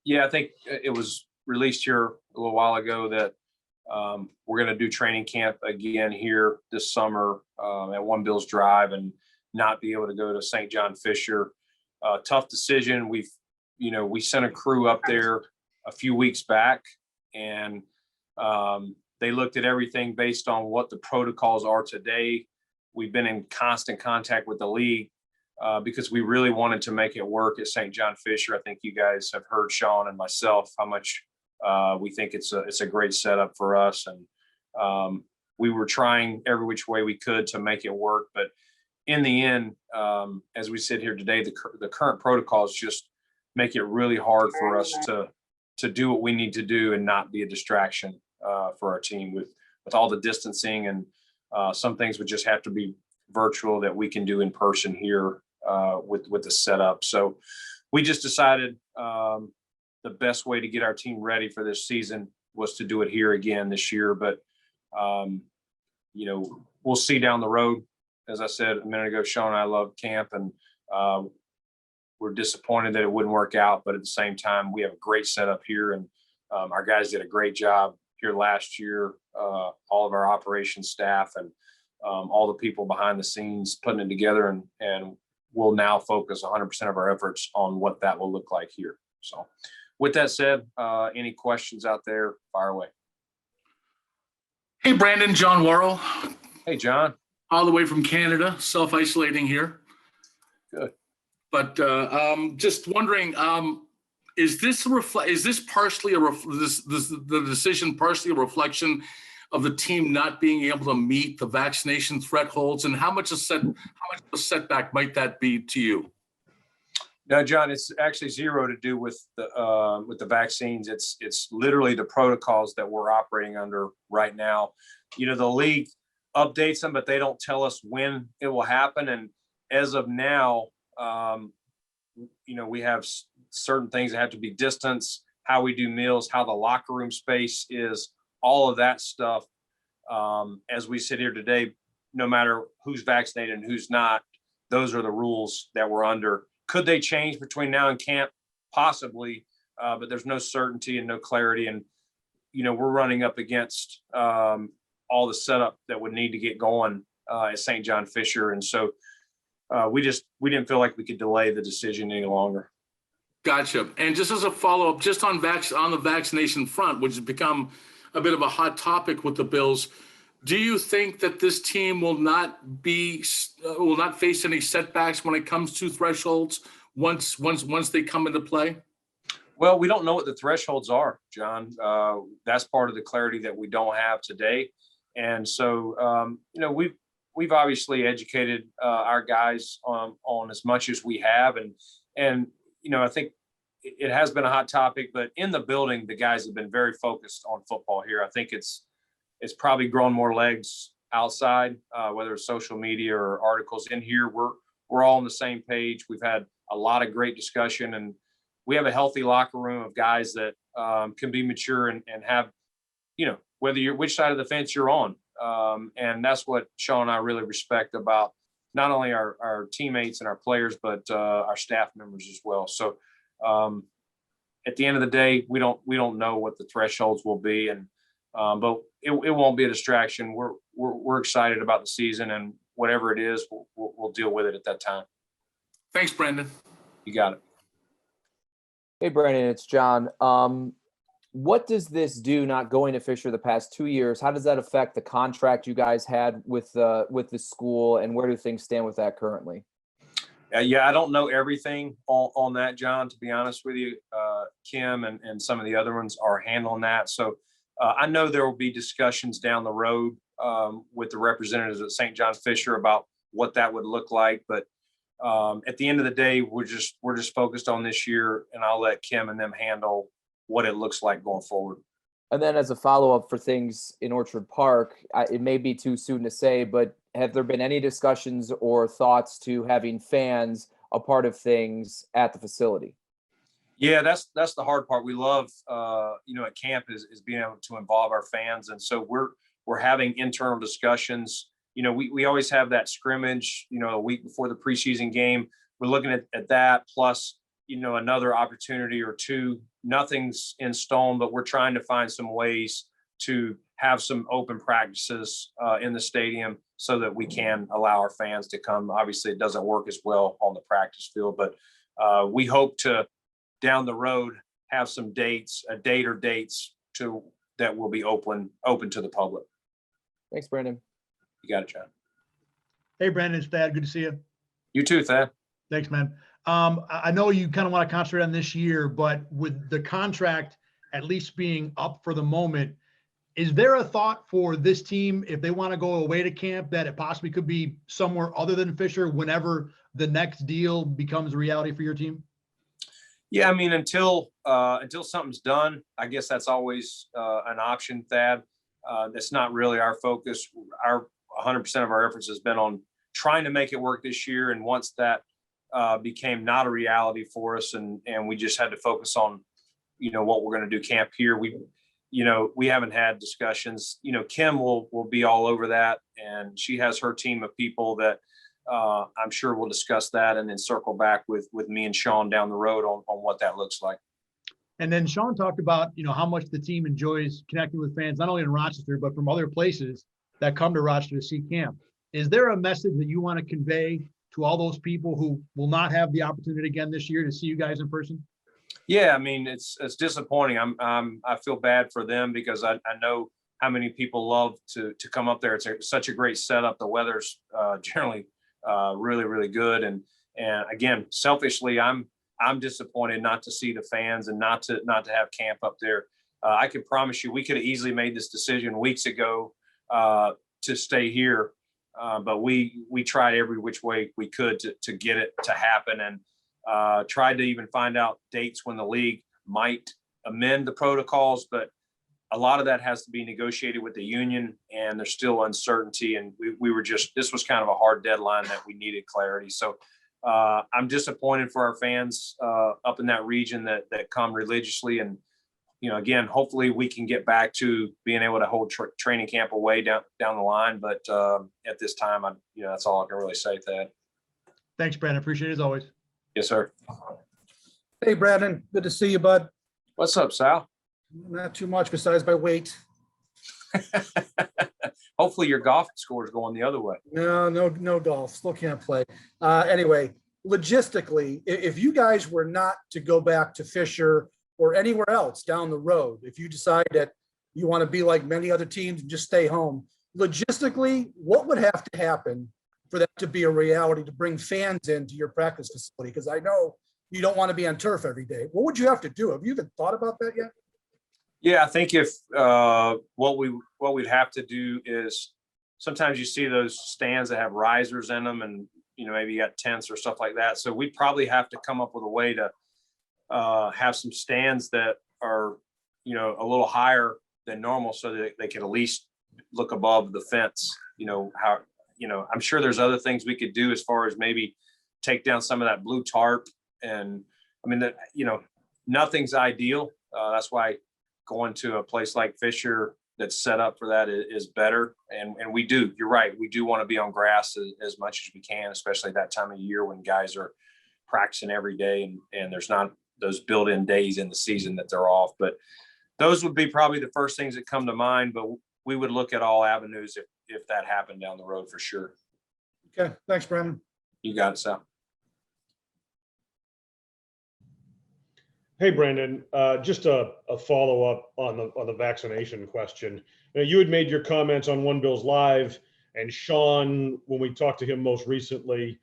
Yeah, I think it was released here a little while ago that we're going to do training camp again here this summer at One Bills Drive and not be able to go to St. John Fisher. Tough decision. We sent a crew up there a few weeks back, and they looked at everything based on what the protocols are today. We've been in constant contact with the league because we really wanted to make it work at St. John Fisher. I think you guys have heard Sean and myself how much we think it's a great setup for us, and we were trying every which way we could to make it work. But in the end, as we sit here today, the current protocols just make it really hard for us to do what we need to do and not be a distraction for our team with all the distancing, and some things would just have to be virtual that we can do in person here with the setup. So we just decided the best way to get our team ready for this season was to do it here again this year. But we'll see down the road. As I said a minute ago, Sean and I love camp, and we're disappointed that it wouldn't work out. But at the same time, we have a great setup here, and our guys did a great job here last year. All of our operations staff and all the people behind the scenes putting it together, and we'll now focus 100% of our efforts on what that will look like here. So with that said, any questions out there, fire away. Hey, Brandon, John Worrell. Hey, John. All the way from Canada, self-isolating here. Good. But just wondering, is this partially the decision partially a reflection of the team not being able to meet the vaccination thresholds, and how much of a setback might that be to you? No, John, it's actually zero to do with the vaccines. It's literally the protocols that we're operating under right now. The league updates them, but they don't tell us when it will happen. And as of now, we have certain things that have to be distance, how we do meals, how the locker room space is, all of that stuff. As we sit here today, no matter who's vaccinated and who's not, those are the rules that we're under. Could they change between now and camp? Possibly, but there's no certainty and no clarity. And, we're running up against all the setup that would need to get going at St. John Fisher. And so we didn't feel like we could delay the decision any longer. Gotcha. And just as a follow-up, just on the vaccination front, which has become a bit of a hot topic with the Bills, do you think that this team will not face any setbacks when it comes to thresholds once they come into play? Well, we don't know what the thresholds are, John. That's part of the clarity that we don't have today. And so, we've obviously educated our guys on as much as we have, and I think it has been a hot topic. But in the building, the guys have been very focused on football here. I think it's probably grown more legs outside, whether it's social media or articles. In here, we're all on the same page. We've had a lot of great discussion, and we have a healthy locker room of guys that can be mature and have, which side of the fence you're on. And that's what Sean and I really respect about not only our teammates and our players, but our staff members as well. So at the end of the day, we don't know what the thresholds will be, and but it won't be a distraction. We're excited about the season, and whatever it is, we'll deal with it at that time. Thanks, Brandon. You got it. Hey, Brandon, it's John. What does this do, not going to Fisher the past 2 years? How does that affect the contract you guys had with the school, and where do things stand with that currently? Yeah, I don't know everything on that, John, to be honest with you. Kim and some of the other ones are handling that. So I know there will be discussions down the road with the representatives at St. John Fisher about what that would look like. But at the end of the day, we're just focused on this year, and I'll let Kim and them handle what it looks like going forward. And then as a follow-up for things in Orchard Park, it may be too soon to say, but have there been any discussions or thoughts to having fans a part of things at the facility? Yeah, that's the hard part. We love, at camp is being able to involve our fans. And so we're having internal discussions. We always have that scrimmage, a week before the preseason game. We're looking at that, plus another opportunity or two. Nothing's in stone, but we're trying to find some ways to have some open practices in the stadium so that we can allow our fans to come. Obviously, it doesn't work as well on the practice field, but we hope to down the road have some dates, a date or dates that will be open to the public. Thanks, Brandon. You got it, John. Hey, Brandon, it's Thad. Good to see you. You too, Thad. Thanks, man. I know you kind of want to concentrate on this year, but with the contract at least being up for the moment, is there a thought for this team, if they want to go away to camp, that it possibly could be somewhere other than Fisher whenever the next deal becomes a reality for your team? Yeah, I mean, until something's done, I guess that's always an option, Thad. That's not really our focus. Our 100% of our efforts has been on trying to make it work this year. And once that became not a reality for us, and we just had to focus on, what we're going to do camp here. We haven't had discussions. Kim will be all over that, and she has her team of people that I'm sure we'll discuss that and then circle back with me and Sean down the road on what that looks like. And then Sean talked about, how much the team enjoys connecting with fans, not only in Rochester, but from other places that come to Rochester to see camp. Is there a message that you want to convey to all those people who will not have the opportunity again this year to see you guys in person? Yeah, I mean, it's disappointing. I feel bad for them because I know how many people love to come up there. It's such a great setup. The weather's generally really, really good. And again, selfishly, I'm disappointed not to see the fans and not to have camp up there. I can promise you, we could have easily made this decision weeks ago to stay here, but we tried every which way we could to get it to happen, and tried to even find out dates when the league might amend the protocols, but a lot of that has to be negotiated with the union, and there's still uncertainty. And this was kind of a hard deadline that we needed clarity. So I'm disappointed for our fans up in that region that come religiously. And, again, hopefully we can get back to being able to hold training camp away down the line. But at this time, that's all I can really say, Thad. Thanks, Brandon. Appreciate it as always. Yes, sir. Hey, Brandon, good to see you, bud. What's up, Sal? Not too much besides my weight. Hopefully your golf score is going the other way. No golf. Still can't play. Anyway, logistically, if you guys were not to go back to Fisher or anywhere else down the road, if you decide that you want to be like many other teams and just stay home, logistically, what would have to happen for that to be a reality to bring fans into your practice facility? Because I know you don't want to be on turf every day. What would you have to do? Have you even thought about that yet? Yeah, I think if what we'd have to do is, sometimes you see those stands that have risers in them, and maybe you got tents or stuff like that. So we'd probably have to come up with a way to have some stands that are a little higher than normal, so that they could at least look above the fence. I'm sure there's other things we could do as far as maybe take down some of that blue tarp. And I mean that nothing's ideal. That's why going to a place like Fisher that's set up for that is better. And you're right. We do want to be on grass as much as we can, especially that time of year when guys are practicing every day and there's not those built-in days in the season that they're off. But those would be probably the first things that come to mind, but we would look at all avenues if that happened down the road for sure. Okay. Thanks, Brandon. You got it, Sal. Hey, Brandon, just a follow-up on the vaccination question. You had made your comments on One Bills Live, and Sean, when we talked to him most recently,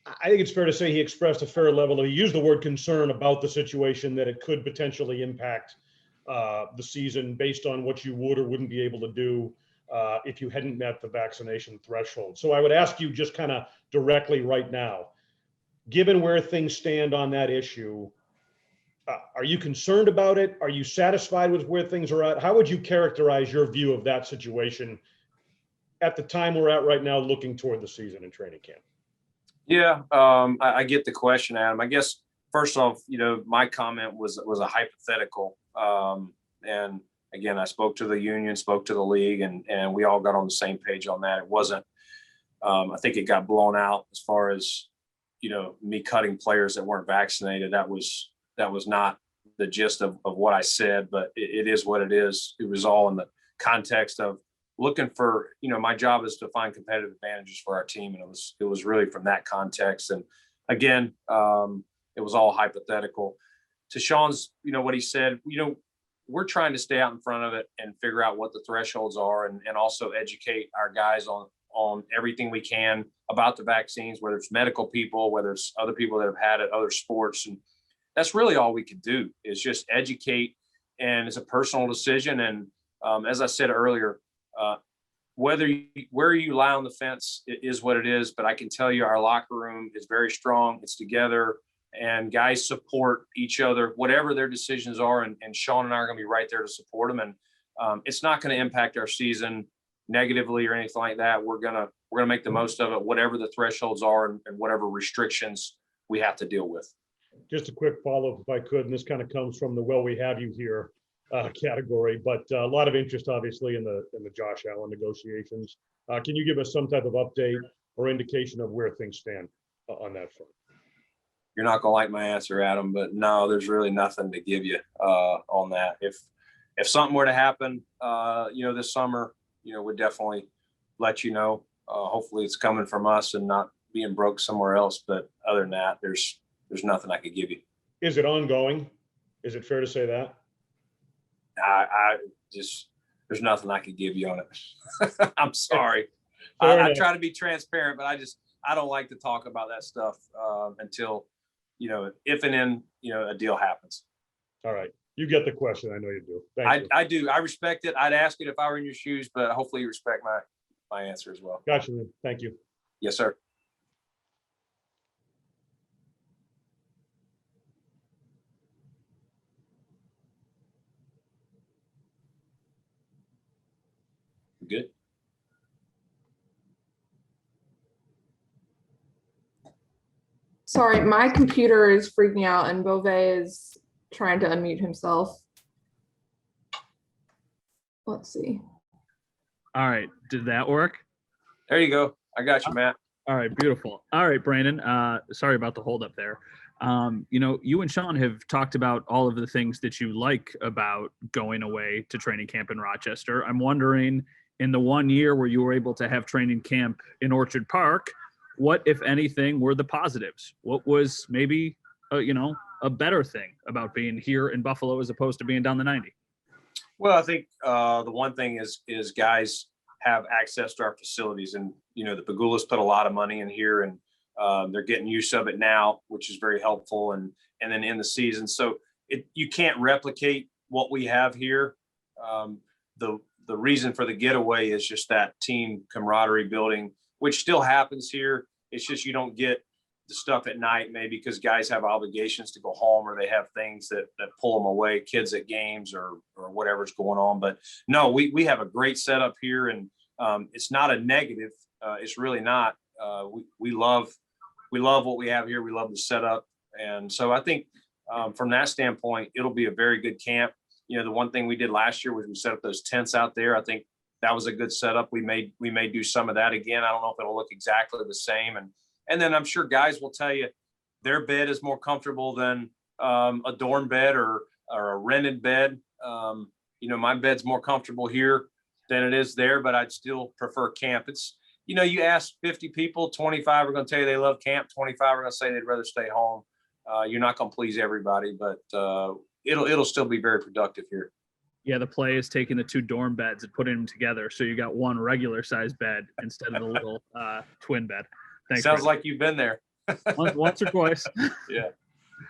I think it's fair to say he expressed a fair level of, he used the word concern about the situation, that it could potentially impact the season based on what you would or wouldn't be able to do if you hadn't met the vaccination threshold. So I would ask you just kind of directly right now, given where things stand on that issue, are you concerned about it? Are you satisfied with where things are at? How would you characterize your view of that situation at the time we're at right now, looking toward the season and training camp? Yeah, I get the question, Adam. I guess first off, my comment was a hypothetical. And again, I spoke to the union, spoke to the league, and we all got on the same page on that. It wasn't, I think it got blown out as far as me cutting players that weren't vaccinated. That was not the gist of what I said, but it is what it is. It was all in the context of looking for, my job is to find competitive advantages for our team. And it was really from that context. And again, it was all hypothetical. To Sean's, what he said, we're trying to stay out in front of it and figure out what the thresholds are and also educate our guys on everything we can about the vaccines, whether it's medical people, whether it's other people that have had it, other sports. And that's really all we can do is just educate. And it's a personal decision. And as I said earlier, where you lie on the fence is what it is. But I can tell you our locker room is very strong. It's together and guys support each other, whatever their decisions are. And Sean and I are going to be right there to support them. And it's not going to impact our season negatively or anything like that. We're going to make the most of it, whatever the thresholds are and whatever restrictions we have to deal with. Just a quick follow-up, if I could, and this kind of comes from the "well, we have you here" category, but a lot of interest, obviously, in the Josh Allen negotiations. Can you give us some type of update or indication of where things stand on that front? You're not going to like my answer, Adam, but no, there's really nothing to give you on that. If something were to happen, this summer, we'd definitely let you know. Hopefully, it's coming from us and not being broke somewhere else. But other than that, there's nothing I could give you. Is it ongoing? Is it fair to say that? There's nothing I could give you on it. I'm sorry. I try to be transparent, but I don't like to talk about that stuff until, if and in, a deal happens. All right. You get the question. I know you do. Thank you. I do. I respect it. I'd ask it if I were in your shoes, but hopefully you respect my answer as well. Gotcha, man. Thank you. Yes, sir. Good. Sorry, my computer is freaking out and Beauvais is trying to unmute himself. Let's see. All right. Did that work? There you go. I got you, Matt. All right. Beautiful. All right, Brandon. Sorry about the hold up there. You and Sean have talked about all of the things that you like about going away to training camp in Rochester. I'm wondering, in the 1 year where you were able to have training camp in Orchard Park, what, if anything, were the positives? What was maybe, a better thing about being here in Buffalo as opposed to being down the 90? Well, I think the one thing is guys have access to our facilities, and the Pagulas put a lot of money in here, and they're getting use of it now, which is very helpful. And then in the season, so you can't replicate what we have here. The reason for the getaway is just that team camaraderie building, which still happens here. It's just you don't get the stuff at night, maybe because guys have obligations to go home or they have things that pull them away, kids at games or whatever's going on. But no, we have a great setup here, and it's not a negative. It's really not. We love what we have here. We love the setup. And so I think from that standpoint, it'll be a very good camp. The one thing we did last year was we set up those tents out there. I think that was a good setup. We may do some of that again. I don't know if it'll look exactly the same. And then I'm sure guys will tell you their bed is more comfortable than a dorm bed or a rented bed. My bed's more comfortable here than it is there, but I'd still prefer camp. It's, you ask 50 people, 25 are going to tell you they love camp. 25 are going to say they'd rather stay home. You're not going to please everybody, but it'll still be very productive here. Yeah, the play is taking the 2 dorm beds and putting them together, so you got one regular size bed instead of the little twin bed. Thanks. Sounds like you've been there. once or twice. Yeah,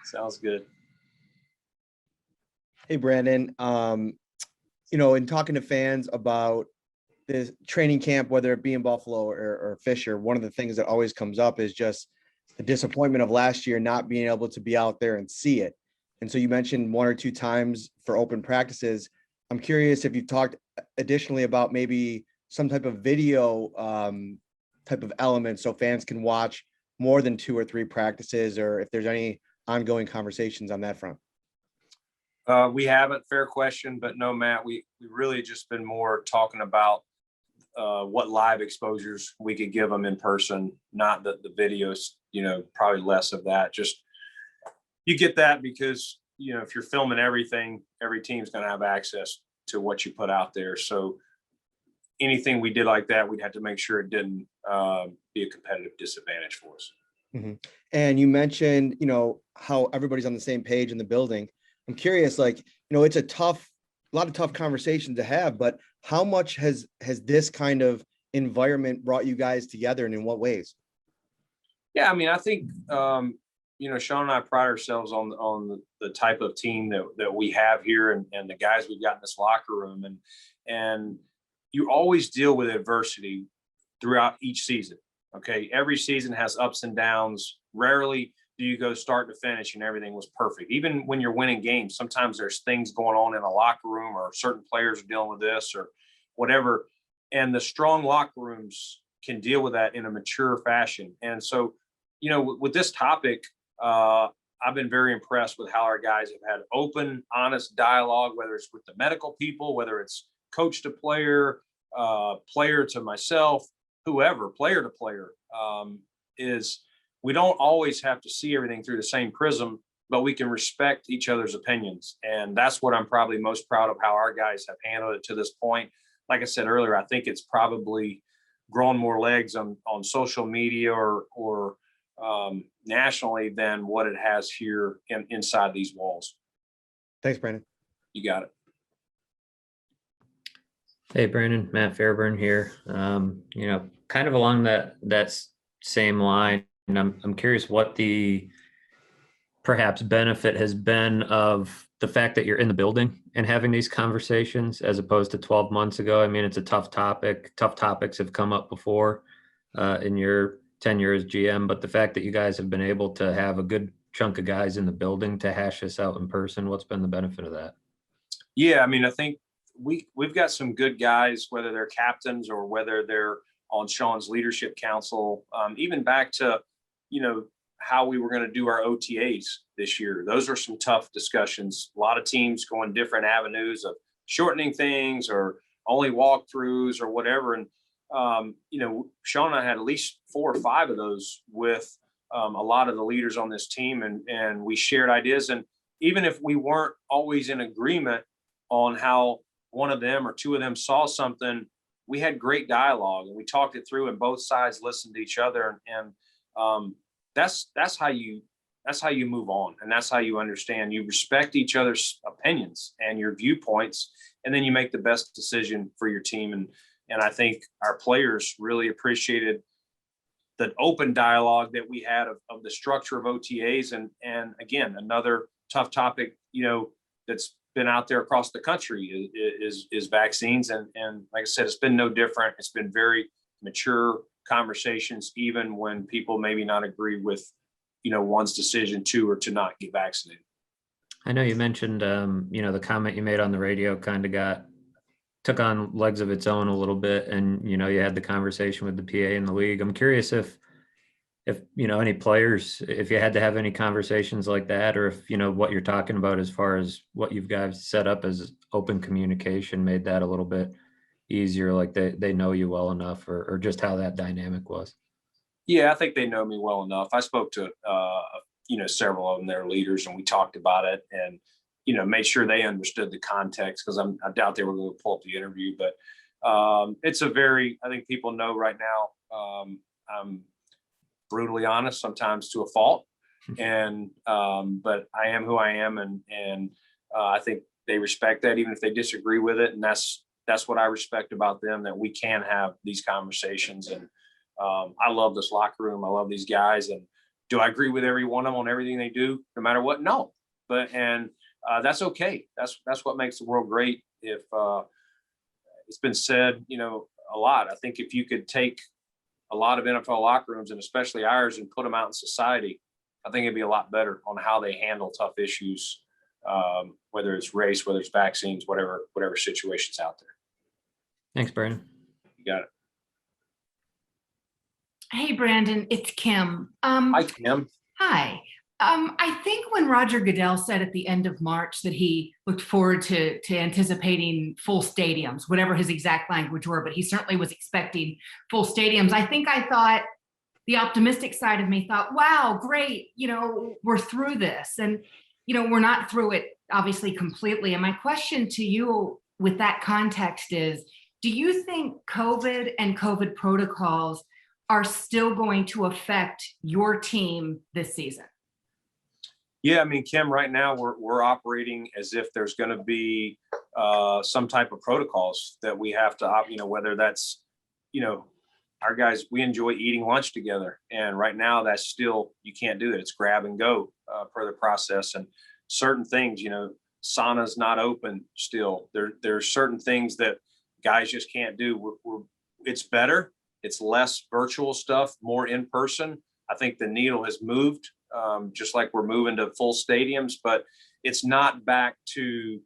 sounds good. Hey, Brandon. In talking to fans about this training camp, whether it be in Buffalo or Fisher, one of the things that always comes up is just the disappointment of last year not being able to be out there and see it. And so you mentioned 1 or 2 times for open practices. I'm curious if you've talked additionally about maybe some type of video type of element so fans can watch more than 2 or 3 practices, or if there's any ongoing conversations on that front. We haven't. Fair question, but no, Matt, we really just been more talking about what live exposures we could give them in person, not the videos probably less of that. Just you get that because, if you're filming everything, every team's going to have access to what you put out there. So anything we did like that, we'd have to make sure it didn't be a competitive disadvantage for us. Mm-hmm. And you mentioned, how everybody's on the same page in the building. I'm curious, it's a lot of tough conversations to have, but how much has this kind of environment brought you guys together, and in what ways? Yeah, I mean, I think, Sean and I pride ourselves on the type of team that we have here and the guys we've got in this locker room. And you always deal with adversity throughout each season. Okay. Every season has ups and downs. Rarely do you go start to finish and everything was perfect. Even when you're winning games, sometimes there's things going on in a locker room, or certain players are dealing with this or whatever. And the strong locker rooms can deal with that in a mature fashion. And so, with this topic, I've been very impressed with how our guys have had open, honest dialogue, whether it's with the medical people, whether it's coach to player, player to myself, whoever, player to player, is we don't always have to see everything through the same prism, but we can respect each other's opinions. And that's what I'm probably most proud of, how our guys have handled it to this point. Like I said earlier, I think it's probably grown more legs on social media or nationally than what it has here inside these walls. Thanks, Brandon. You got it. Hey, Brandon, Matt Fairburn here. Kind of along that same line, and I'm curious what the perhaps benefit has been of the fact that you're in the building and having these conversations as opposed to 12 months ago. I mean, it's a tough topic. Tough topics have come up before in your tenure as GM, but the fact that you guys have been able to have a good chunk of guys in the building to hash this out in person, what's been the benefit of that? Yeah, I mean, I think we've got some good guys, whether they're captains or whether they're on Sean's leadership council, even back to, how we were going to do our OTAs this year. Those are some tough discussions. A lot of teams going different avenues of shortening things or only walkthroughs or whatever. And, Sean and I had at least 4 or 5 of those with a lot of the leaders on this team, and we shared ideas. And even if we weren't always in agreement on how one of them or 2 of them saw something, we had great dialogue and we talked it through, and both sides listened to each other. And that's how you move on, and that's how you understand. You respect each other's opinions and your viewpoints, and then you make the best decision for your team. And I think our players really appreciated the open dialogue that we had of the structure of OTAs. And again, another tough topic, that's been out there across the country is vaccines. And like I said, it's been no different. It's been very mature conversations, even when people maybe not agree with, one's decision to or to not get vaccinated. I know you mentioned, the comment you made on the radio kind of took on legs of its own a little bit. And, you had the conversation with the PA in the league. I'm curious if any players, if you had to have any conversations like that, or if, what you're talking about as far as what you've guys set up as open communication made that a little bit easier, like they know you well enough, or just how that dynamic was. Yeah, I think they know me well enough. I spoke to, several of them, their leaders, and we talked about it and, made sure they understood the context, because I doubt they were going to pull up the interview. But it's I think people know right now, I'm brutally honest, sometimes to a fault. And, but I am who I am. And I think they respect that, even if they disagree with it. And that's what I respect about them, that we can have these conversations. And I love this locker room. I love these guys. And do I agree with every one of them on everything they do, no matter what? No, and that's okay. That's what makes the world great. If it's been said, a lot, I think if you could take a lot of NFL locker rooms, and especially ours, and put them out in society, I think it'd be a lot better on how they handle tough issues, whether it's race, whether it's vaccines, whatever situation's out there. Thanks, Brandon. You got it. Hey, Brandon, it's Kim. Hi, Kim. Hi. I think when Roger Goodell said at the end of March that he looked forward to anticipating full stadiums, whatever his exact language were, but he certainly was expecting full stadiums. I think I thought the optimistic side of me thought, wow, great, we're through this. And, we're not through it obviously completely. And my question to you with that context is, do you think COVID and COVID protocols are still going to affect your team this season? Yeah, I mean, Kim, right now we're operating as if there's going to be some type of protocols that we have to, whether that's, our guys, we enjoy eating lunch together. And right now that's still, you can't do it. It's grab and go per the process. And certain things, sauna's not open still. There's certain things that guys just can't do. It's better. It's less virtual stuff, more in person. I think the needle has moved, just like we're moving to full stadiums, but it's not back to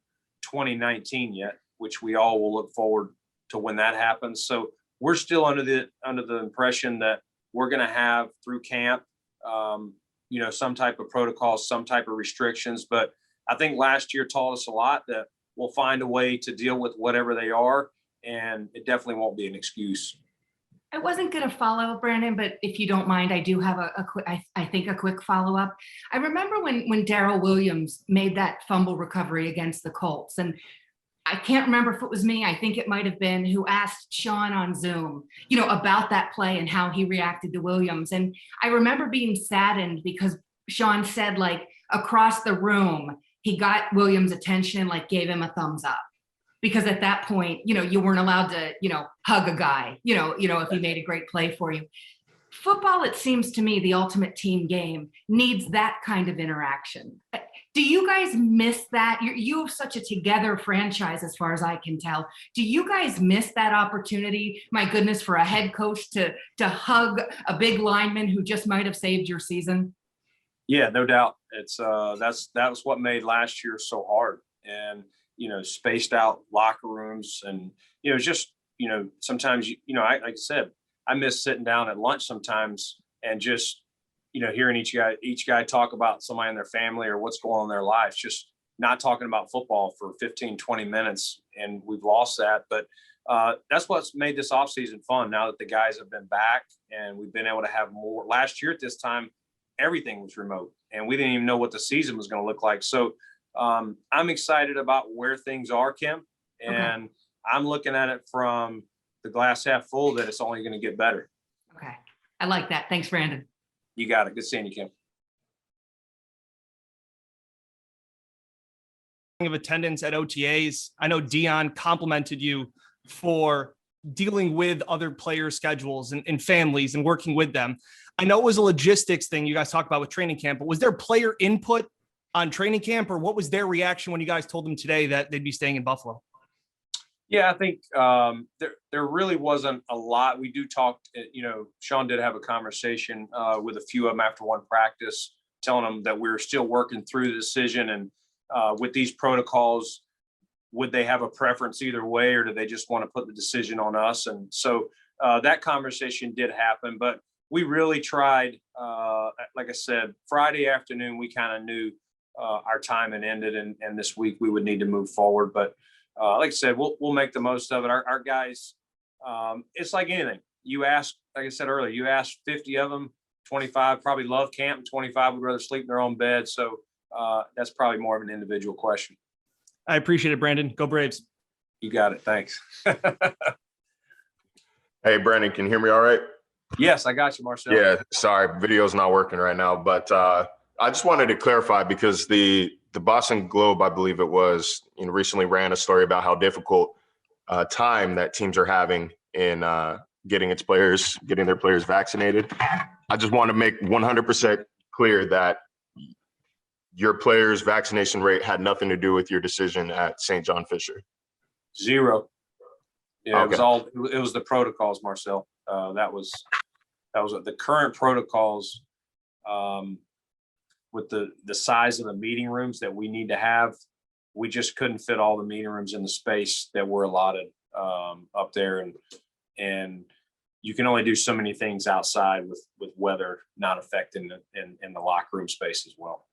2019 yet, which we all will look forward to when that happens. So we're still under the impression that we're going to have through camp, some type of protocols, some type of restrictions. But I think last year taught us a lot that we'll find a way to deal with whatever they are, and it definitely won't be an excuse. I wasn't going to follow, Brandon, but if you don't mind, I do have a quick follow-up. I remember when Darrell Williams made that fumble recovery against the Colts, and I can't remember if it was me, I think it might have been, who asked Sean on Zoom, about that play and how he reacted to Williams. And I remember being saddened because Sean said, like, across the room, he got Williams' attention and, like, gave him a thumbs up. Because at that point, you weren't allowed to, hug a guy, if he made a great play for you. Football, it seems to me, the ultimate team game, needs that kind of interaction. Do you guys miss that? You have such a together franchise, as far as I can tell. Do you guys miss that opportunity? My goodness, for a head coach to hug a big lineman who just might have saved your season? Yeah, no doubt. It's that was what made last year so hard. And spaced out locker rooms, and just sometimes like I said, I miss sitting down at lunch sometimes and just hearing each guy talk about somebody in their family or what's going on in their lives, just not talking about football for 15-20 minutes. And we've lost that, but that's what's made this offseason fun now that the guys have been back and we've been able to have more. Last year at this time, everything was remote and we didn't even know what the season was going to look like. So I'm excited about where things are, Kim, and I'm looking at it from the glass half full that it's only going to get better. Okay. I like that. Thanks, Brandon. You got it. Good seeing you, Kim. Of attendance at OTAs. I know Dion complimented you for dealing with other players' schedules and families and working with them. I know it was a logistics thing you guys talked about with training camp, but was there player input on training camp, or what was their reaction when you guys told them today that they'd be staying in Buffalo? Yeah, I think there really wasn't a lot. We do talk, Sean did have a conversation with a few of them after one practice, telling them that we were still working through the decision. And with these protocols, would they have a preference either way, or do they just want to put the decision on us? And so that conversation did happen, but we really tried, like I said, Friday afternoon, we kind of knew our time had ended, and this week we would need to move forward. But like I said, we'll make the most of it. Our guys, it's like anything. You ask, like I said earlier, you ask 50 of them, 25 probably love camp, and 25 would rather sleep in their own bed. So that's probably more of an individual question. I appreciate it, Brandon. Go Braves. You got it. Thanks. Hey, Brandon, can you hear me all right? Yes, I got you, Marcel. Yeah, sorry, video's not working right now, but I just wanted to clarify because the Boston Globe, I believe it was, recently ran a story about how difficult time that teams are having in getting their players vaccinated. I just want to make 100% clear that your players' vaccination rate had nothing to do with your decision at St. John Fisher. Zero. Yeah, okay. It was the protocols, Marcel. That was the current protocols. With the size of the meeting rooms that we need to have, we just couldn't fit all the meeting rooms in the space that were allotted up there. And you can only do so many things outside with weather not affecting in the locker room space as well.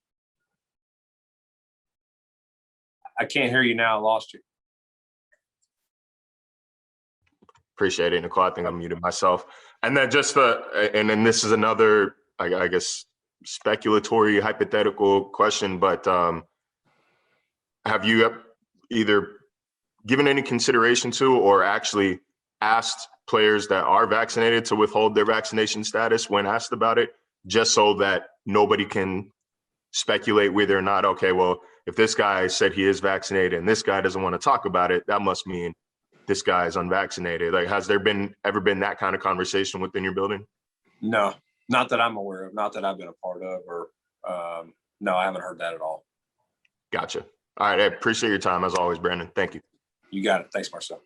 I can't hear you now. I lost you. Appreciate it, Nicole. I think I muted myself. And then and then this is another, I guess, speculatory, hypothetical question, but have you either given any consideration to or actually asked players that are vaccinated to withhold their vaccination status when asked about it, just so that nobody can speculate whether or not, okay, well, if this guy said he is vaccinated and this guy doesn't want to talk about it, that must mean this guy is unvaccinated. Like, has there ever been that kind of conversation within your building? No, not that I'm aware of, not that I've been a part of, or no, I haven't heard that at all. Gotcha. All right. I appreciate your time as always, Brandon. Thank you. You got it. Thanks, Marcel.